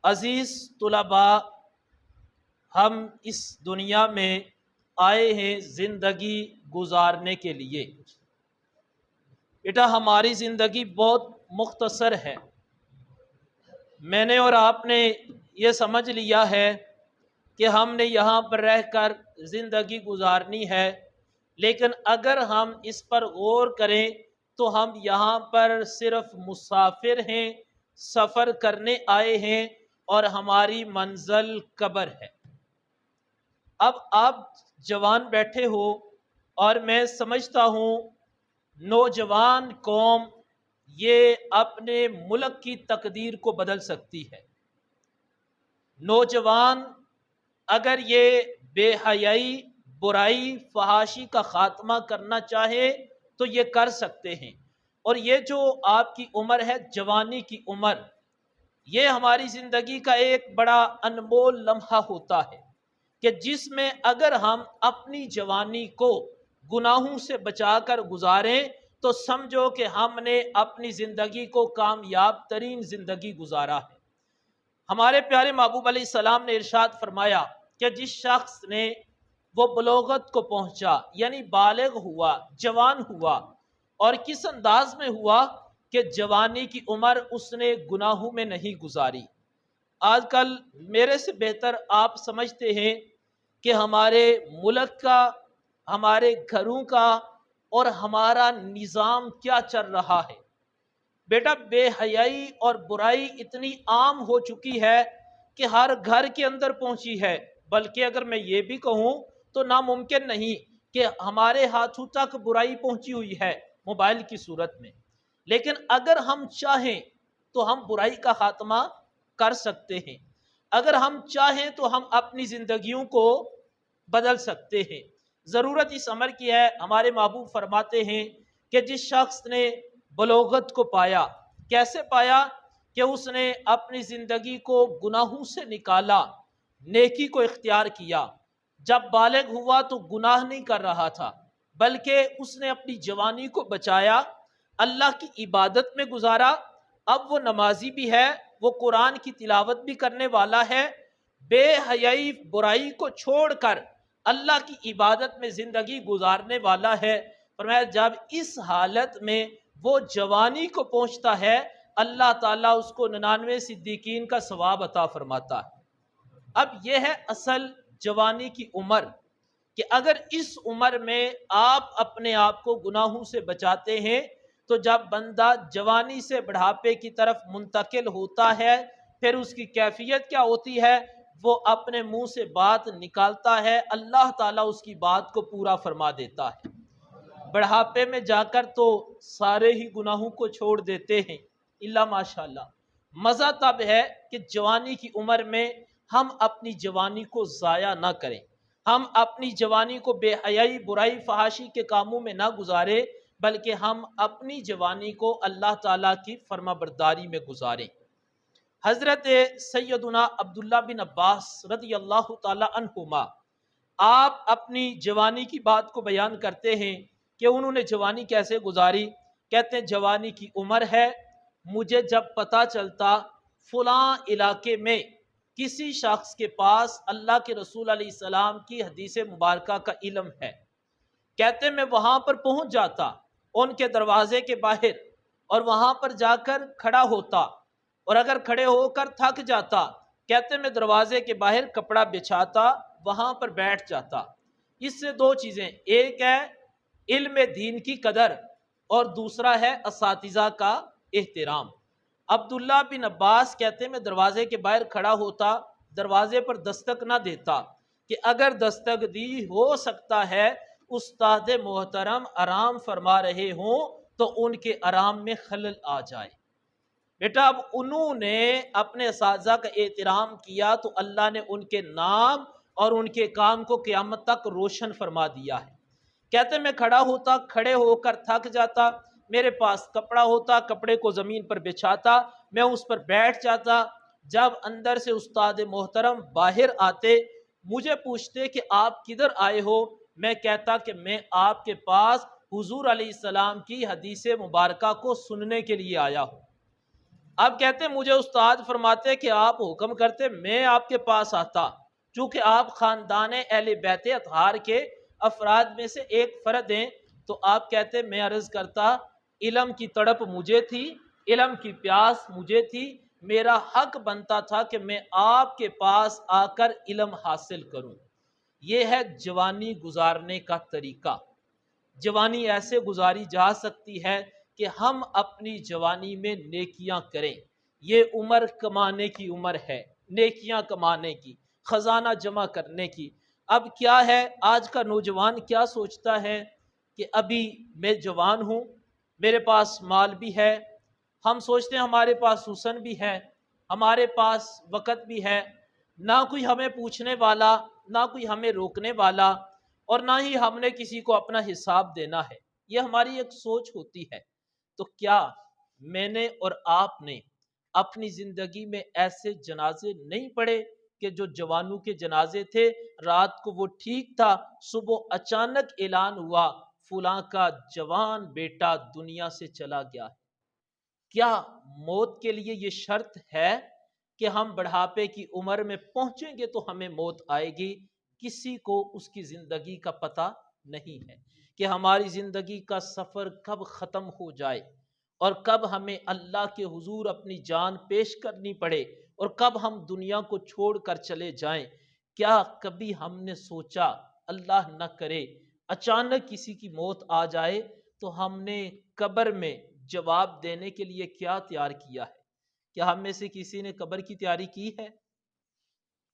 عزیز طلباء، ہم اس دنیا میں آئے ہیں زندگی گزارنے کے لیے۔ بیٹا ہماری زندگی بہت مختصر ہے۔ میں نے اور آپ نے یہ سمجھ لیا ہے کہ ہم نے یہاں پر رہ کر زندگی گزارنی ہے، لیکن اگر ہم اس پر غور کریں تو ہم یہاں پر صرف مسافر ہیں، سفر کرنے آئے ہیں اور ہماری منزل قبر ہے۔ اب آپ جوان بیٹھے ہو اور میں سمجھتا ہوں نوجوان قوم یہ اپنے ملک کی تقدیر کو بدل سکتی ہے۔ نوجوان اگر یہ بے حیائی، برائی، فحاشی کا خاتمہ کرنا چاہے تو یہ کر سکتے ہیں۔ اور یہ جو آپ کی عمر ہے، جوانی کی عمر، یہ ہماری زندگی کا ایک بڑا انمول لمحہ ہوتا ہے کہ جس میں اگر ہم اپنی جوانی کو گناہوں سے بچا کر گزاریں تو سمجھو کہ ہم نے اپنی زندگی کو کامیاب ترین زندگی گزارا ہے۔ ہمارے پیارے محبوب علیہ السلام نے ارشاد فرمایا کہ جس شخص نے وہ بلوغت کو پہنچا، یعنی بالغ ہوا، جوان ہوا، اور کس انداز میں ہوا کہ جوانی کی عمر اس نے گناہوں میں نہیں گزاری۔ آج کل میرے سے بہتر آپ سمجھتے ہیں کہ ہمارے ملک کا، ہمارے گھروں کا اور ہمارا نظام کیا چل رہا ہے۔ بیٹا بے حیائی اور برائی اتنی عام ہو چکی ہے کہ ہر گھر کے اندر پہنچی ہے، بلکہ اگر میں یہ بھی کہوں تو ناممکن نہیں کہ ہمارے ہاتھوں تک برائی پہنچی ہوئی ہے موبائل کی صورت میں۔ لیکن اگر ہم چاہیں تو ہم برائی کا خاتمہ کر سکتے ہیں، اگر ہم چاہیں تو ہم اپنی زندگیوں کو بدل سکتے ہیں۔ ضرورت اس امر کی ہے۔ ہمارے محبوب فرماتے ہیں کہ جس شخص نے بلوغت کو پایا، کیسے پایا کہ اس نے اپنی زندگی کو گناہوں سے نکالا، نیکی کو اختیار کیا۔ جب بالغ ہوا تو گناہ نہیں کر رہا تھا، بلکہ اس نے اپنی جوانی کو بچایا، اللہ کی عبادت میں گزارا۔ اب وہ نمازی بھی ہے، وہ قرآن کی تلاوت بھی کرنے والا ہے، بے حیائی برائی کو چھوڑ کر اللہ کی عبادت میں زندگی گزارنے والا ہے۔ فرمایا جب اس حالت میں وہ جوانی کو پہنچتا ہے، اللہ تعالیٰ اس کو 99 صدیقین کا ثواب عطا فرماتا ہے۔ اب یہ ہے اصل جوانی کی عمر کہ اگر اس عمر میں آپ اپنے آپ کو گناہوں سے بچاتے ہیں تو جب بندہ جوانی سے بڑھاپے کی طرف منتقل ہوتا ہے پھر اس کی کیفیت کیا ہوتی ہے؟ وہ اپنے منہ سے بات نکالتا ہے، اللہ تعالیٰ اس کی بات کو پورا فرما دیتا ہے۔ بڑھاپے میں جا کر تو سارے ہی گناہوں کو چھوڑ دیتے ہیں الا ماشاءاللہ۔ مزہ تب ہے کہ جوانی کی عمر میں ہم اپنی جوانی کو ضائع نہ کریں، ہم اپنی جوانی کو بے حیائی، برائی، فحاشی کے کاموں میں نہ گزاریں، بلکہ ہم اپنی جوانی کو اللہ تعالیٰ کی فرما برداری میں گزاریں۔ حضرت سیدنا عبداللہ بن عباس رضی اللہ تعالی عنہما آپ اپنی جوانی کی بات کو بیان کرتے ہیں کہ انہوں نے جوانی کیسے گزاری۔ کہتے ہیں جوانی کی عمر ہے، مجھے جب پتہ چلتا فلاں علاقے میں کسی شخص کے پاس اللہ کے رسول علیہ السلام کی حدیث مبارکہ کا علم ہے، کہتے میں وہاں پر پہنچ جاتا ان کے دروازے کے باہر اور وہاں پر جا کر کھڑا ہوتا، اور اگر کھڑے ہو کر تھک جاتا کہتے میں دروازے کے باہر کپڑا بچھاتا، وہاں پر بیٹھ جاتا۔ اس سے دو چیزیں، ایک ہے علم دین کی قدر اور دوسرا ہے اساتذہ کا احترام۔ عبداللہ بن عباس کہتے میں دروازے کے باہر کھڑا ہوتا، دروازے پر دستک نہ دیتا کہ اگر دستک دی ہو سکتا ہے استاد محترم آرام فرما رہے ہوں تو ان کے آرام میں خلل آ جائے۔ بیٹا اب انہوں نے اپنے اساتذہ کا احترام کیا تو اللہ نے ان کے نام اور ان کے کام کو قیامت تک روشن فرما دیا ہے۔ کہتے میں کھڑا ہوتا، کھڑے ہو کر تھک جاتا، میرے پاس کپڑا ہوتا، کپڑے کو زمین پر بچھاتا، میں اس پر بیٹھ جاتا۔ جب اندر سے استاد محترم باہر آتے، مجھے پوچھتے کہ آپ کدھر آئے ہو، میں کہتا کہ میں آپ کے پاس حضور علیہ السلام کی حدیث مبارکہ کو سننے کے لیے آیا ہوں۔ آپ کہتے ہیں مجھے استاد فرماتے کہ آپ حکم کرتے میں آپ کے پاس آتا، چونکہ آپ خاندان اہل بیت اطہار کے افراد میں سے ایک فرد ہیں، تو آپ کہتے میں عرض کرتا علم کی تڑپ مجھے تھی، علم کی پیاس مجھے تھی، میرا حق بنتا تھا کہ میں آپ کے پاس آ کر علم حاصل کروں۔ یہ ہے جوانی گزارنے کا طریقہ۔ جوانی ایسے گزاری جا سکتی ہے کہ ہم اپنی جوانی میں نیکیاں کریں۔ یہ عمر کمانے کی عمر ہے، نیکیاں کمانے کی، خزانہ جمع کرنے کی۔ اب کیا ہے، آج کا نوجوان کیا سوچتا ہے کہ ابھی میں جوان ہوں، میرے پاس مال بھی ہے، ہم سوچتے ہیں ہمارے پاس حسن بھی ہے، ہمارے پاس وقت بھی ہے، نہ کوئی ہمیں پوچھنے والا، نہ کوئی ہمیں روکنے والا، اور نہ ہی ہم نے کسی کو اپنا حساب دینا ہے۔ یہ ہماری ایک سوچ ہوتی ہے۔ تو کیا میں نے اور آپ نے اپنی زندگی میں ایسے جنازے نہیں پڑھے کہ جو جوانوں کے جنازے تھے، رات کو وہ ٹھیک تھا، صبح اچانک اعلان ہوا فلاں کا جوان بیٹا دنیا سے چلا گیا ہے؟ کیا موت کے لیے یہ شرط ہے کہ ہم بڑھاپے کی عمر میں پہنچیں گے تو ہمیں موت آئے گی؟ کسی کو اس کی زندگی کا پتہ نہیں ہے کہ ہماری زندگی کا سفر کب ختم ہو جائے اور کب ہمیں اللہ کے حضور اپنی جان پیش کرنی پڑے اور کب ہم دنیا کو چھوڑ کر چلے جائیں۔ کیا کبھی ہم نے سوچا اللہ نہ کرے اچانک کسی کی موت آ جائے تو ہم نے قبر میں جواب دینے کے لیے کیا تیار کیا ہے؟ کیا ہم میں سے کسی نے قبر کی تیاری کی ہے؟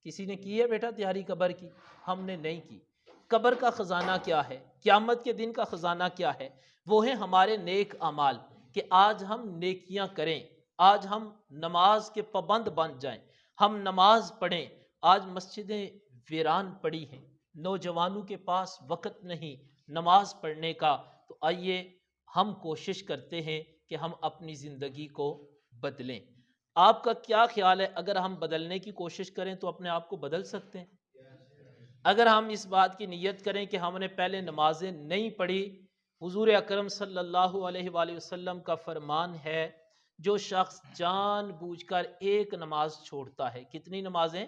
کسی نے کی ہے بیٹا تیاری قبر کی؟ ہم نے نہیں کی۔ قبر کا خزانہ کیا ہے؟ قیامت کے دن کا خزانہ کیا ہے؟ وہ ہیں ہمارے نیک اعمال، کہ آج ہم نیکیاں کریں، آج ہم نماز کے پابند بن جائیں، ہم نماز پڑھیں۔ آج مسجدیں ویران پڑی ہیں، نوجوانوں کے پاس وقت نہیں نماز پڑھنے کا۔ تو آئیے ہم کوشش کرتے ہیں کہ ہم اپنی زندگی کو بدلیں۔ آپ کا کیا خیال ہے، اگر ہم بدلنے کی کوشش کریں تو اپنے آپ کو بدل سکتے ہیں؟ اگر ہم اس بات کی نیت کریں کہ ہم نے پہلے نمازیں نہیں پڑھی، حضور اکرم صلی اللہ علیہ وآلہ وسلم کا فرمان ہے جو شخص جان بوجھ کر ایک نماز چھوڑتا ہے، کتنی نمازیں؟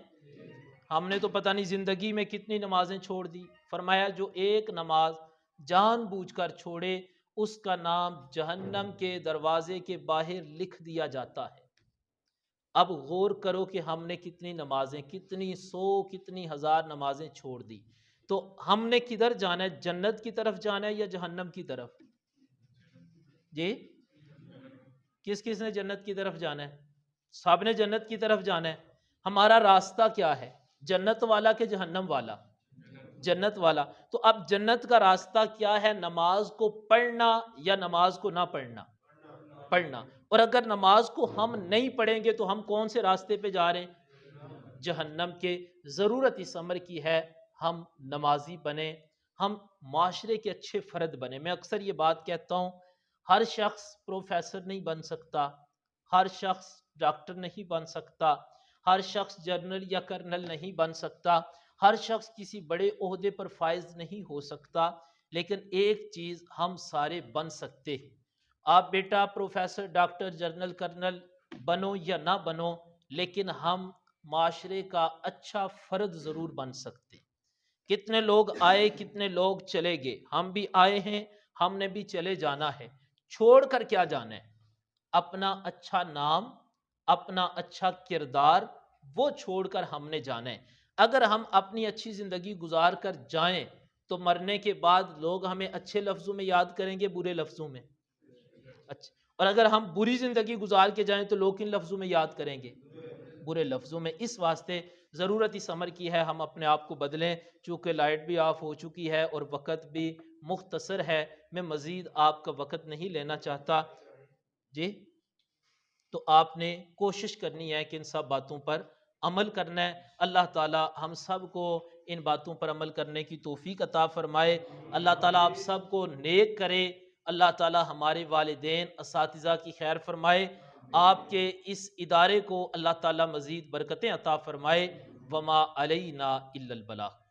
ہم نے تو پتہ نہیں زندگی میں کتنی نمازیں چھوڑ دی، فرمایا جو ایک نماز جان بوجھ کر چھوڑے اس کا نام جہنم کے دروازے کے باہر لکھ دیا جاتا ہے۔ اب غور کرو کہ ہم نے کتنی نمازیں، کتنی سو کتنی ہزار نمازیں چھوڑ دی، تو ہم نے کدھر جانا ہے؟ جنت کی طرف جانا ہے یا جہنم کی طرف؟ جی کس کس نے جنت کی طرف جانا ہے؟ سب نے جنت کی طرف جانا ہے۔ ہمارا راستہ کیا ہے، جنت والا کہ جہنم والا؟ جنت والا۔ تو اب جنت کا راستہ کیا ہے، نماز کو پڑھنا یا نماز کو نہ پڑھنا؟ پڑھنا۔ اور اگر نماز کو ہم نہیں پڑھیں گے تو ہم کون سے راستے پہ جا رہے ہیں؟ جہنم کے۔ ضرورت اس امر کی ہے ہم نمازی بنیں، ہم معاشرے کے اچھے فرد بنیں۔ میں اکثر یہ بات کہتا ہوں، ہر شخص پروفیسر نہیں بن سکتا، ہر شخص ڈاکٹر نہیں بن سکتا، ہر شخص جنرل یا کرنل نہیں بن سکتا، ہر شخص کسی بڑے عہدے پر فائز نہیں ہو سکتا، لیکن ایک چیز ہم سارے بن سکتے ہیں۔ آپ بیٹا پروفیسر، ڈاکٹر، جنرل، کرنل بنو یا نہ بنو، لیکن ہم معاشرے کا اچھا فرد ضرور بن سکتے ہیں۔ کتنے لوگ آئے، کتنے لوگ چلے گئے، ہم بھی آئے ہیں، ہم نے بھی چلے جانا ہے۔ چھوڑ کر کیا جانا ہے؟ اپنا اچھا نام، اپنا اچھا کردار، وہ چھوڑ کر ہم نے جانا ہے۔ اگر ہم اپنی اچھی زندگی گزار کر جائیں تو مرنے کے بعد لوگ ہمیں اچھے لفظوں میں یاد کریں گے، برے لفظوں میں؟ اچھا، اور اگر ہم بری زندگی گزار کے جائیں تو لوگ کن لفظوں میں یاد کریں گے؟ برے لفظوں میں۔ اس واسطے ضرورت اس امر کی ہے ہم اپنے آپ کو بدلیں، چونکہ لائٹ بھی آف ہو چکی ہے اور وقت بھی مختصر ہے، میں مزید آپ کا وقت نہیں لینا چاہتا۔ جی تو آپ نے کوشش کرنی ہے کہ ان سب باتوں پر عمل کرنا ہے۔ اللہ تعالی ہم سب کو ان باتوں پر عمل کرنے کی توفیق عطا فرمائے۔ اللہ تعالی آپ سب کو نیک کرے۔ اللہ تعالی ہمارے والدین، اساتذہ کی خیر فرمائے۔ آپ کے اس ادارے کو اللہ تعالی مزید برکتیں عطا فرمائے۔ وما علینا الا البلاغ۔